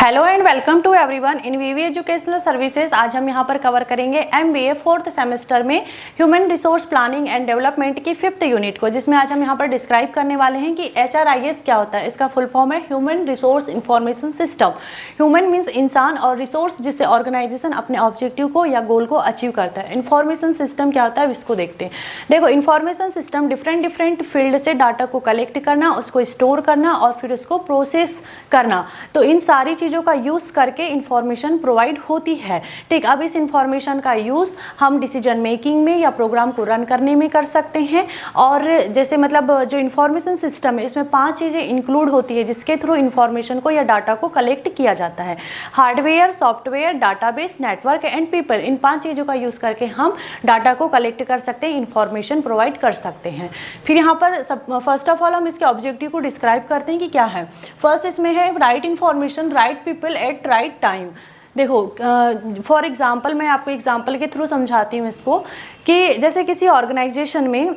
Hello and welcome to everyone in V V educational services. आज हम यहाँ पर कवर करेंगे एमबीए 4th सेमेस्टर में human resource planning and development की 5th यूनिट को, जिसमें आज हम यहाँ पर डिस्क्राइब करने वाले हैं कि HRIS क्या होता है। इसका फुल फॉर्म है human resource information system. Human means इंसान और रिसोर्स जिससे ऑर्गेनाइजेशन अपने ऑब्जेक्टिव को या गोल को अचीव करता है। इन्फॉर्मेशन सिस्टम क्या होता है इसको देखते हैं। देखो, इन्फॉर्मेशन सिस्टम डिफरेंट फील्ड से डाटा को कलेक्ट करना, उसको स्टोर करना और फिर उसको प्रोसेस करना, तो इन सारी चीज़ों का यूज़ करके इंफॉर्मेशन प्रोवाइड होती है। ठीक, अब इस इंफॉर्मेशन का यूज़ हम डिसीजन मेकिंग में या प्रोग्राम को रन करने में कर सकते हैं। और जैसे मतलब जो इंफॉर्मेशन सिस्टम है इसमें 5 चीज़ें इंक्लूड होती है जिसके थ्रू इंफॉर्मेशन को या डाटा को कलेक्ट किया जाता है। Hardware, software, database, network and people, इन 5 चीज़ों का यूज़ करके हम डाटा को कलेक्ट कर सकते हैं, इंफॉर्मेशन प्रोवाइड कर सकते हैं। फिर यहाँ पर फर्स्ट ऑफ ऑल हम इसके ऑब्जेक्टिव को डिस्क्राइब करते हैं कि क्या है। फर्स्ट इसमें है right information, right people at right time. देखो, फॉर एग्जांपल मैं आपको एग्जांपल के थ्रू समझाती हूँ इसको कि जैसे किसी ऑर्गेनाइजेशन में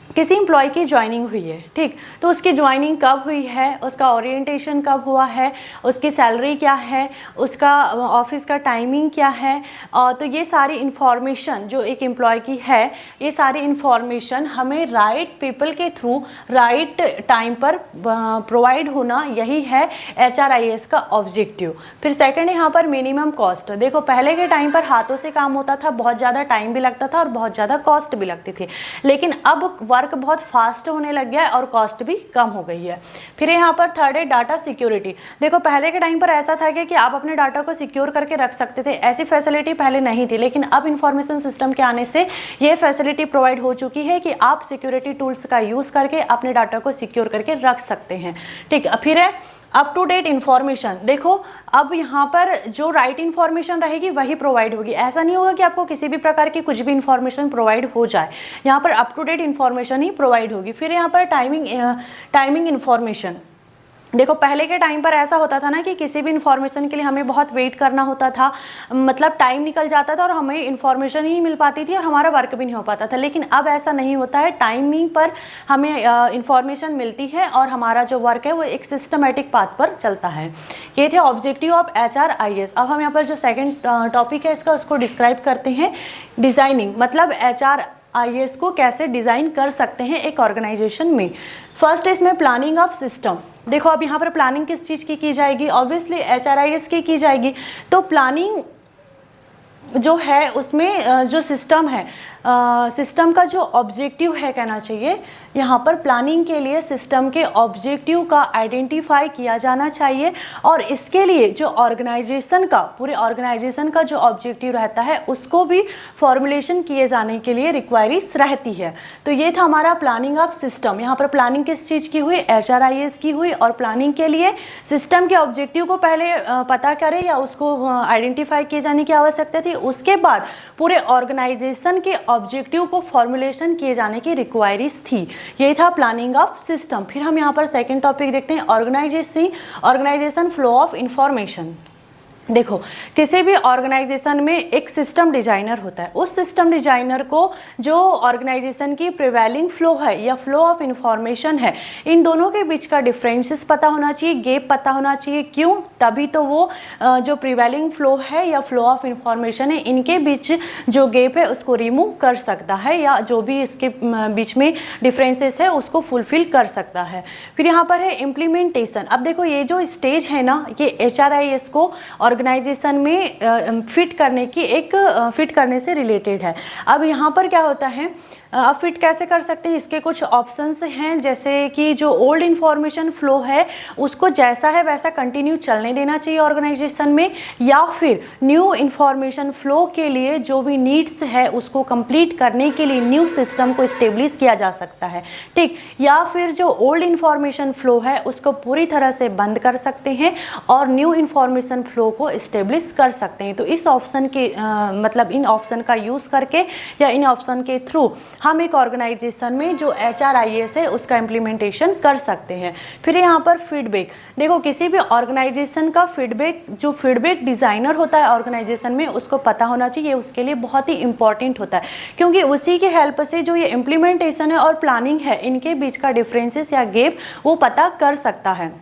किसी एम्प्लॉय की ज्वाइनिंग हुई है, ठीक, तो उसकी ज्वाइनिंग कब हुई है, उसका ओरिएंटेशन कब हुआ है, उसकी सैलरी क्या है, उसका ऑफिस का टाइमिंग क्या है, तो ये सारी इन्फॉर्मेशन जो एक एम्प्लॉय की है, ये सारी इन्फॉर्मेशन हमें राइट पीपल के थ्रू राइट टाइम पर प्रोवाइड होना, यही है HRIS का ऑब्जेक्टिव। फिर सेकंड यहाँ पर मिनिमम कॉस्ट। देखो, पहले के टाइम पर हाथों से काम होता था, बहुत ज़्यादा टाइम भी लगता था और बहुत ज़्यादा कॉस्ट भी लगती थी, लेकिन अब वर्क बहुत फास्ट होने लग गया है और कॉस्ट भी कम हो गई है। फिर यहाँ पर थर्ड है डाटा सिक्योरिटी। देखो, पहले के टाइम पर ऐसा था कि आप अपने डाटा को सिक्योर करके रख सकते थे, ऐसी फैसिलिटी पहले नहीं थी, लेकिन अब इंफॉर्मेशन सिस्टम के आने से ये फैसिलिटी प्रोवाइड हो चुकी है कि आप सिक्योरिटी टूल्स का यूज़ करके अपने डाटा को सिक्योर करके रख सकते हैं। ठीक, फिर है अप टू डेट इन्फॉर्मेशन। देखो, अब यहाँ पर जो राइट इन्फॉर्मेशन रहेगी वही प्रोवाइड होगी। ऐसा नहीं होगा कि आपको किसी भी प्रकार की कुछ भी इन्फॉर्मेशन प्रोवाइड हो जाए, यहाँ पर अप टू डेट इन्फॉर्मेशन ही प्रोवाइड होगी। फिर यहाँ पर टाइमिंग इन्फॉर्मेशन। देखो, पहले के टाइम पर ऐसा होता था ना कि किसी भी इन्फॉर्मेशन के लिए हमें बहुत वेट करना होता था, मतलब टाइम निकल जाता था और हमें इन्फॉर्मेशन ही नहीं मिल पाती थी और हमारा वर्क भी नहीं हो पाता था। लेकिन अब ऐसा नहीं होता है, टाइमिंग पर हमें इन्फॉर्मेशन मिलती है और हमारा जो वर्क है वो एक सिस्टमेटिक पाथ पर चलता है। ये थे ऑब्जेक्टिव ऑफ HRIS। अब हम यहाँ पर जो सेकेंड टॉपिक है उसको डिस्क्राइब करते हैं, डिज़ाइनिंग। मतलब HRIS को कैसे डिज़ाइन कर सकते हैं एक ऑर्गेनाइजेशन में। फर्स्ट इसमें प्लानिंग ऑफ सिस्टम। देखो, अब यहाँ पर प्लानिंग किस चीज़ की जाएगी, ऑब्वियसली HRIS की जाएगी। तो प्लानिंग जो है उसमें जो सिस्टम है, सिस्टम का जो ऑब्जेक्टिव है, कहना चाहिए यहाँ पर प्लानिंग के लिए सिस्टम के ऑब्जेक्टिव का आइडेंटिफाई किया जाना चाहिए और इसके लिए जो ऑर्गेनाइजेशन का, पूरे ऑर्गेनाइजेशन का जो ऑब्जेक्टिव रहता है उसको भी फॉर्मुलेशन किए जाने के लिए रिक्वायरीज रहती है। तो ये था हमारा प्लानिंग ऑफ सिस्टम। यहाँ पर प्लानिंग किस चीज़ की हुई, HRIS की हुई। और प्लानिंग के लिए सिस्टम के ऑब्जेक्टिव को पहले पता करें या उसको आइडेंटिफाई किए जाने की आवश्यकता थी, उसके बाद पूरे ऑर्गेनाइजेशन के ऑब्जेक्टिव को फॉर्मुलेशन किए जाने की रिक्वायरीज थी। ये था प्लानिंग ऑफ सिस्टम। फिर हम यहाँ पर सेकंड टॉपिक देखते हैं, ऑर्गेनाइजेशन फ्लो ऑफ इंफॉर्मेशन। देखो, किसी भी ऑर्गेनाइजेशन में एक सिस्टम डिजाइनर होता है। उस सिस्टम डिजाइनर को जो ऑर्गेनाइजेशन की प्रिवेलिंग फ्लो है या फ्लो ऑफ इंफॉर्मेशन है, इन दोनों के बीच का डिफरेंसेस पता होना चाहिए, गैप पता होना चाहिए। क्यों? तभी तो वो जो प्रिवेलिंग फ्लो है या फ्लो ऑफ इंफॉर्मेशन है, इनके बीच जो गैप है उसको रिमूव कर सकता है या जो भी इसके बीच में डिफरेंसेस है उसको फुलफिल कर सकता है। फिर यहाँ पर है इम्प्लीमेंटेशन। अब देखो, ये जो स्टेज है ना, ये HRIS को ऑर्गेनाइजेशन में फिट करने से रिलेटेड है। अब यहाँ पर क्या होता है, अब फिट कैसे कर सकते हैं, इसके कुछ ऑप्शंस हैं, जैसे कि जो ओल्ड इन्फॉर्मेशन फ्लो है उसको जैसा है वैसा कंटिन्यू चलने देना चाहिए ऑर्गेनाइजेशन में, या फिर न्यू इन्फॉर्मेशन फ्लो के लिए जो भी नीड्स है उसको कंप्लीट करने के लिए न्यू सिस्टम को इस्टेब्लिश किया जा सकता है। ठीक, या फिर जो ओल्ड इन्फॉर्मेशन फ्लो है उसको पूरी तरह से बंद कर सकते हैं और न्यू इन्फॉर्मेशन फ्लो को इस्टेब्लिश कर सकते हैं। तो इस ऑप्शन के मतलब इन ऑप्शन का यूज़ करके या इन ऑप्शन के थ्रू हम एक ऑर्गेनाइजेशन में जो HRIS है उसका इम्प्लीमेंटेशन कर सकते हैं। फिर यहाँ पर फीडबैक। देखो, किसी भी ऑर्गेनाइजेशन का जो फीडबैक डिज़ाइनर होता है ऑर्गेनाइजेशन में, उसको पता होना चाहिए, उसके लिए बहुत ही इंपॉर्टेंट होता है, क्योंकि उसी की हेल्प से जो ये इम्प्लीमेंटेशन है और प्लानिंग है, इनके बीच का डिफरेंसेस या गैप वो पता कर सकता है।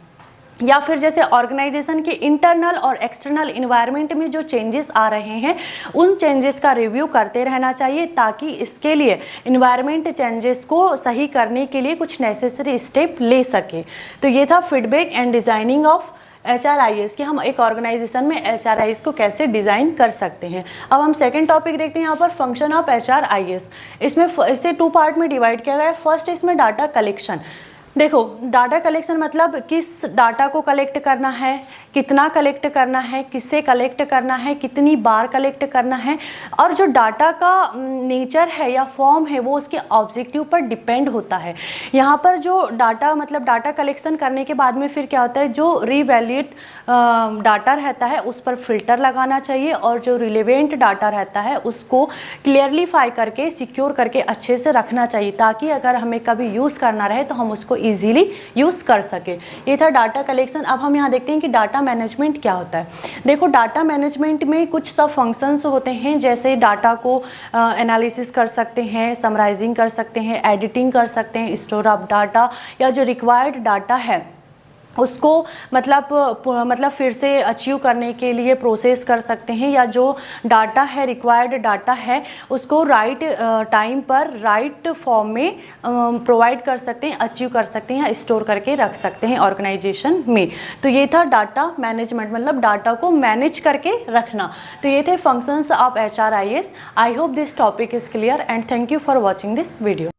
या फिर जैसे ऑर्गेनाइजेशन के इंटरनल और एक्सटर्नल इन्वायरमेंट में जो चेंजेस आ रहे हैं उन चेंजेस का रिव्यू करते रहना चाहिए, ताकि इसके लिए इन्वायरमेंट चेंजेस को सही करने के लिए कुछ नेसेसरी स्टेप ले सके। तो ये था feedback and designing of HRIS कि हम एक ऑर्गेनाइजेशन में HRIS को कैसे डिज़ाइन कर सकते हैं। अब हम सेकंड टॉपिक देखते हैं यहाँ पर, फंक्शन ऑफ HRIS। इसमें इसे 2 पार्ट में डिवाइड किया गया है। फर्स्ट इसमें डाटा कलेक्शन। देखो, डाटा कलेक्शन मतलब किस डाटा को कलेक्ट करना है, कितना कलेक्ट करना है, किससे कलेक्ट करना है, कितनी बार कलेक्ट करना है, और जो डाटा का नेचर है या फॉर्म है वो उसके ऑब्जेक्टिव पर डिपेंड होता है। यहाँ पर जो डाटा मतलब डाटा कलेक्शन करने के बाद में फिर क्या होता है, जो रिवैल्यूएट डाटा रहता है उस पर फिल्टर लगाना चाहिए, और जो रिलेवेंट डाटा रहता है उसको क्लियरलीफाई करके सिक्योर करके अच्छे से रखना चाहिए, ताकि अगर हमें कभी यूज़ करना रहे तो हम उसको इजीली यूज़ कर सके। ये था डाटा कलेक्शन। अब हम यहाँ देखते हैं कि डाटा मैनेजमेंट क्या होता है। देखो, डाटा मैनेजमेंट में कुछ सब फंक्शंस होते हैं, जैसे डाटा को एनालिसिस कर सकते हैं, समराइजिंग कर सकते हैं, एडिटिंग कर सकते हैं, स्टोर ऑफ डाटा, या जो रिक्वायर्ड डाटा है उसको मतलब फिर से अचीव करने के लिए प्रोसेस कर सकते हैं, या जो डाटा है रिक्वायर्ड डाटा है उसको राइट टाइम पर राइट फॉर्म में प्रोवाइड कर सकते हैं, अचीव कर सकते हैं, या स्टोर करके रख सकते हैं ऑर्गेनाइजेशन में। तो ये था डाटा मैनेजमेंट, मतलब डाटा को मैनेज करके रखना। तो ये थे functions of HRIS। I hope this topic is clear and thank you for watching this video.